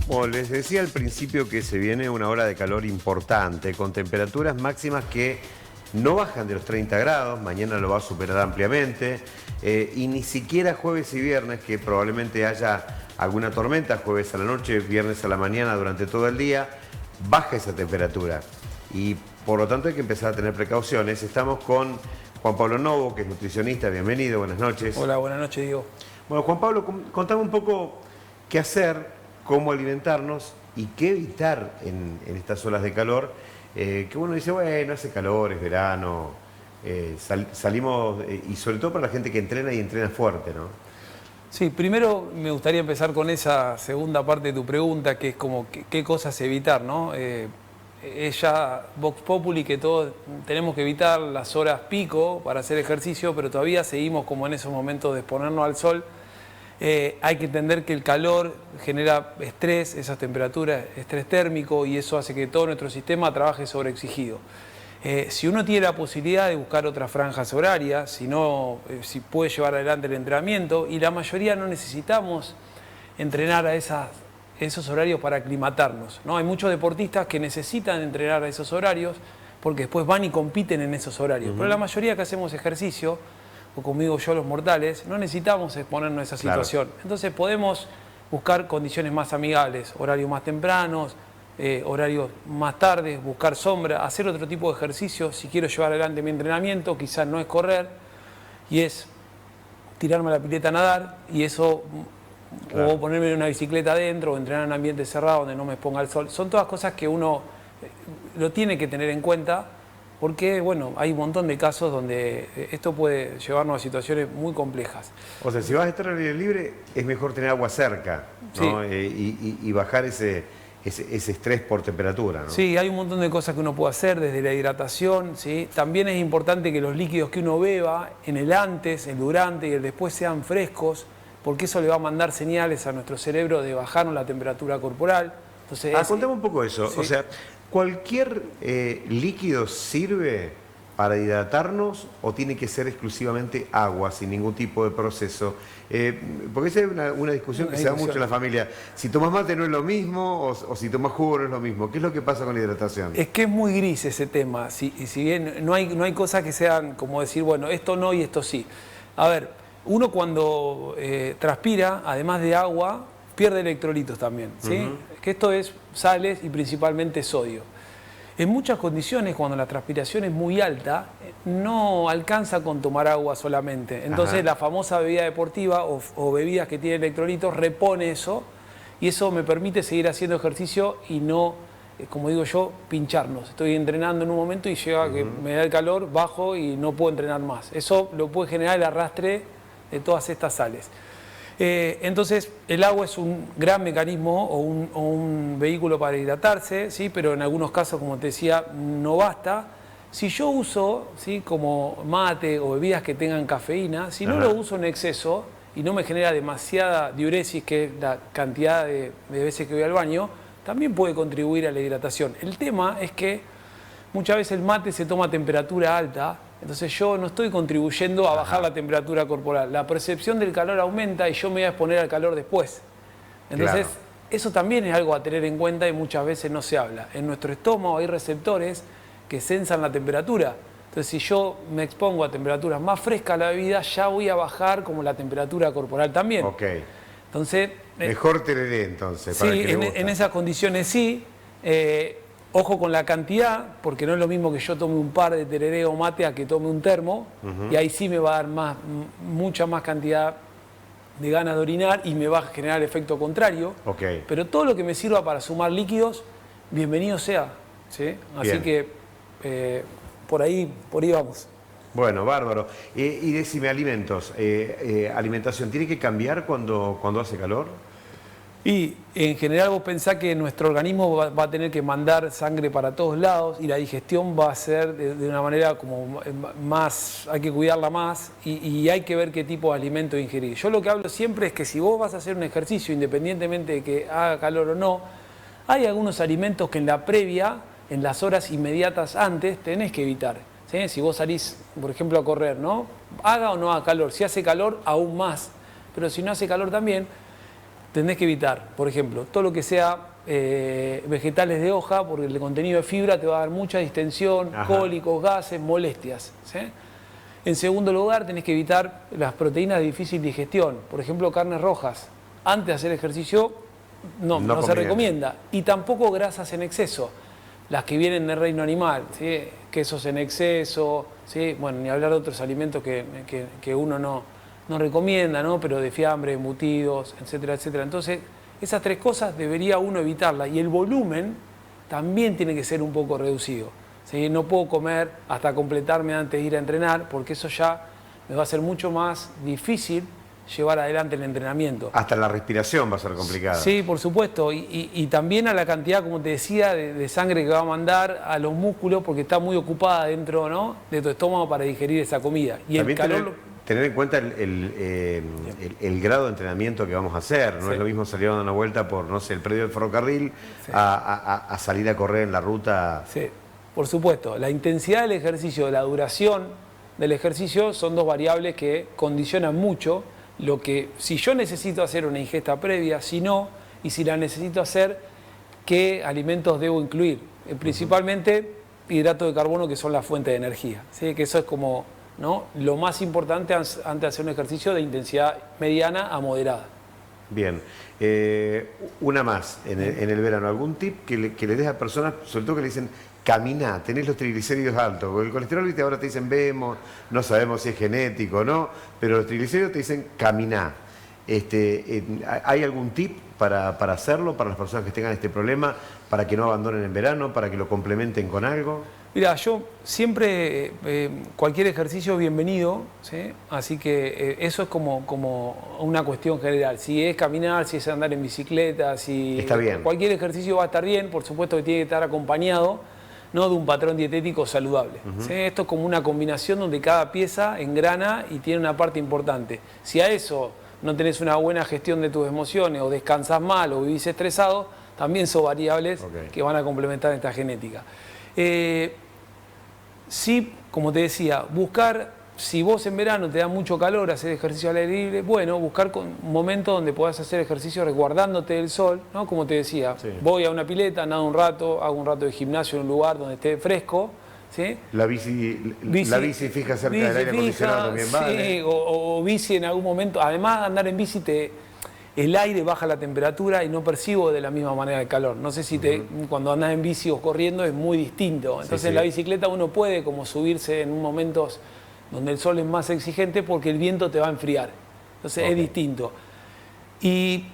Bueno, les decía al principio que se viene una ola de calor importante, con temperaturas máximas que no bajan de los 30 grados, mañana lo va a superar ampliamente, y ni siquiera jueves y viernes, que probablemente haya alguna tormenta, jueves a la noche, viernes a la mañana, durante todo el día, baja esa temperatura. Y por lo tanto hay que empezar a tener precauciones. Estamos con Juan Pablo Novo, que es nutricionista. Bienvenido, buenas noches. Hola, buenas noches, Diego. Bueno, Juan Pablo, contame un poco qué hacer, cómo alimentarnos y qué evitar en estas olas de calor, que uno dice, bueno, hace calor, es verano, salimos, y sobre todo para la gente que entrena y entrena fuerte, ¿no? Sí, primero me gustaría empezar con esa segunda parte de tu pregunta, que es como qué cosas evitar, ¿no? Es ya Vox Populi que todos tenemos que evitar las horas pico para hacer ejercicio, pero todavía seguimos como en esos momentos de exponernos al sol. Hay que entender que el calor genera estrés, esas temperaturas, estrés térmico, y eso hace que todo nuestro sistema trabaje sobreexigido. Si uno tiene la posibilidad de buscar otras franjas horarias, si puede llevar adelante el entrenamiento, y la mayoría no necesitamos entrenar a esos horarios para aclimatarnos, ¿no? Hay muchos deportistas que necesitan entrenar a esos horarios porque después van y compiten en esos horarios. Pero la mayoría que hacemos ejercicio, o como digo yo, los mortales, no necesitamos exponernos a esa situación. Entonces podemos buscar condiciones más amigables, horarios más tempranos, horarios más tardes, buscar sombra, hacer otro tipo de ejercicio. Si quiero llevar adelante mi entrenamiento, quizás no es correr, y es tirarme a la pileta a nadar, y eso, o ponerme en una bicicleta adentro, o entrenar en un ambiente cerrado donde no me exponga el sol. Son todas cosas que uno lo tiene que tener en cuenta, porque bueno, hay un montón de casos donde esto puede llevarnos a situaciones muy complejas. O sea, si vas a estar al aire libre, es mejor tener agua cerca, ¿no? Sí. Y bajar ese estrés por temperatura, ¿no? Sí, hay un montón de cosas que uno puede hacer, desde la hidratación, ¿sí? También es importante que los líquidos que uno beba en el antes, el durante y el después sean frescos, porque eso le va a mandar señales a nuestro cerebro de bajarnos la temperatura corporal. Entonces, contame un poco eso. Sí. O sea, ¿cualquier líquido sirve para hidratarnos o tiene que ser exclusivamente agua, sin ningún tipo de proceso? Porque esa es una discusión que se da mucho en la familia. Si tomas mate no es lo mismo, o si tomas jugo no es lo mismo. ¿Qué es lo que pasa con la hidratación? Es que es muy gris ese tema. Y si bien no hay cosas que sean como decir, bueno, esto no y esto sí. A ver, uno cuando transpira, además de agua, pierde electrolitos también, ¿sí? Que esto es sales y principalmente sodio. En muchas condiciones, cuando la transpiración es muy alta, no alcanza con tomar agua solamente. Entonces la famosa bebida deportiva o bebidas que tienen electrolitos repone eso, y eso me permite seguir haciendo ejercicio y no, como digo yo, pincharnos. Estoy entrenando en un momento y llega que me da el calor, bajo y no puedo entrenar más. Eso lo puede generar el arrastre de todas estas sales. Entonces el agua es un gran mecanismo o un vehículo para hidratarse, ¿sí? Pero en algunos casos, como te decía, no basta. Si yo uso, ¿sí?, como mate o bebidas que tengan cafeína, si no lo uso en exceso y no me genera demasiada diuresis, que es la cantidad de veces que voy al baño, también puede contribuir a la hidratación. El tema es que muchas veces el mate se toma a temperatura alta. Entonces yo no estoy contribuyendo a bajar la temperatura corporal. La percepción del calor aumenta y yo me voy a exponer al calor después. Entonces, eso también es algo a tener en cuenta y muchas veces no se habla. En nuestro estómago hay receptores que sensan la temperatura. Entonces, si yo me expongo a temperaturas más frescas a la bebida, ya voy a bajar como la temperatura corporal también. Ok. Entonces, mejor tereré entonces. Sí, en esas condiciones sí. Ojo con la cantidad, porque no es lo mismo que yo tome un par de tereré o mate a que tome un termo, y ahí sí me va a dar mucha más cantidad de ganas de orinar y me va a generar el efecto contrario. Pero todo lo que me sirva para sumar líquidos, bienvenido sea, ¿sí? Así que por ahí vamos. Bueno, bárbaro. Y decime, alimentos, alimentación, ¿tiene que cambiar cuando hace calor? Y en general vos pensás que nuestro organismo va a tener que mandar sangre para todos lados y la digestión va a ser de una manera como más, hay que cuidarla más y hay que ver qué tipo de alimento ingerir. Yo lo que hablo siempre es que si vos vas a hacer un ejercicio, independientemente de que haga calor o no, hay algunos alimentos que en la previa, en las horas inmediatas antes, tenés que evitar, ¿sí? Si vos salís, por ejemplo, a correr, ¿no? Haga o no haga calor. Si hace calor, aún más. Pero si no hace calor también, tenés que evitar, por ejemplo, todo lo que sea vegetales de hoja, porque el contenido de fibra te va a dar mucha distensión, Ajá. cólicos, gases, molestias, ¿sí? En segundo lugar, tenés que evitar las proteínas de difícil digestión, por ejemplo, carnes rojas. Antes de hacer ejercicio no se conviene. recomienda. Y tampoco grasas en exceso, las que vienen del reino animal, ¿sí? Quesos en exceso, ¿sí? Bueno, ni hablar de otros alimentos que uno no recomienda, ¿no? Pero de fiambre, embutidos, etcétera, etcétera. Entonces, esas tres cosas debería uno evitarlas. Y el volumen también tiene que ser un poco reducido, ¿sí? No puedo comer hasta completarme antes de ir a entrenar, porque eso ya me va a ser mucho más difícil llevar adelante el entrenamiento. Hasta la respiración va a ser complicada. Sí, por supuesto. Y también a la cantidad, como te decía, de sangre que va a mandar a los músculos, porque está muy ocupada dentro, ¿no?, de tu estómago para digerir esa comida. Y también el calor... tener en cuenta el grado de entrenamiento que vamos a hacer. No Sí. es lo mismo salir a dar una vuelta por, no sé, el predio del ferrocarril Sí. a salir a correr en la ruta. Sí, por supuesto. La intensidad del ejercicio, la duración del ejercicio son dos variables que condicionan mucho lo que, si yo necesito hacer una ingesta previa, si no, y si la necesito hacer, qué alimentos debo incluir. Principalmente hidratos de carbono, que son la fuente de energía, ¿sí? Que eso es como, ¿no?, lo más importante antes de hacer un ejercicio de intensidad mediana a moderada. Bien. Una más en el verano. ¿Algún tip que le des a personas, sobre todo que le dicen, caminá, tenés los triglicéridos altos? Porque el colesterol, ¿viste? Ahora te dicen, vemos, no sabemos si es genético o no, pero los triglicéridos te dicen, caminá. ¿Hay algún tip para hacerlo, para las personas que tengan este problema, para que no abandonen en verano, para que lo complementen con algo? Mira, yo siempre, cualquier ejercicio es bienvenido, ¿sí? Así que eso es como una cuestión general. Si es caminar, si es andar en bicicleta, si Está bien. cualquier ejercicio va a estar bien, por supuesto que tiene que estar acompañado, ¿no?, de un patrón dietético saludable. ¿Sí? Esto es como una combinación donde cada pieza engrana y tiene una parte importante. Si a eso no tenés una buena gestión de tus emociones, o descansás mal, o vivís estresado, también son variables que van a complementar esta genética. Sí, como te decía, buscar, si vos en verano te da mucho calor, hacer ejercicio al aire libre, bueno, buscar un momento donde puedas hacer ejercicio resguardándote del sol, ¿no? Como te decía, Sí. voy a una pileta, nado un rato, hago un rato de gimnasio en un lugar donde esté fresco, ¿sí? La bici fija cerca del aire acondicionado también sí, vale. o bici en algún momento. Además de andar en bici, el aire baja la temperatura y no percibo de la misma manera el calor. No sé si cuando andás en bici o corriendo es muy distinto. Entonces en la bicicleta uno puede como subirse en momentos donde el sol es más exigente, porque el viento te va a enfriar. Entonces es distinto. Y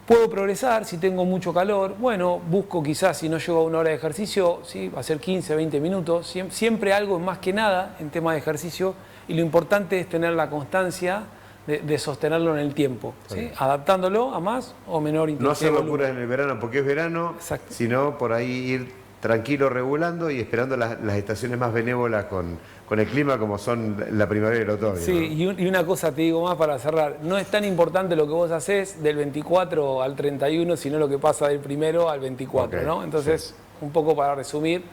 puedo progresar si tengo mucho calor. Bueno, busco quizás, si no llego a una hora de ejercicio, ¿sí?, hacer 15, 20 minutos. Siempre algo más que nada en tema de ejercicio. Y lo importante es tener la constancia de sostenerlo en el tiempo, ¿sí? Adaptándolo a más o menor intensidad. No hacer de volumen. locuras en el verano porque es verano, Exacto. sino por ahí ir tranquilo, regulando y esperando las estaciones más benévolas con el clima, como son la primavera y el otoño. Sí, ¿no? y una cosa te digo más para cerrar. No es tan importante lo que vos haces del 24 al 31, sino lo que pasa del 1 al 24, Ok, ¿no? Entonces, un poco para resumir,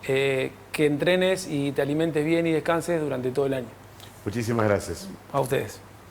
que entrenes y te alimentes bien y descanses durante todo el año. Muchísimas gracias. A ustedes.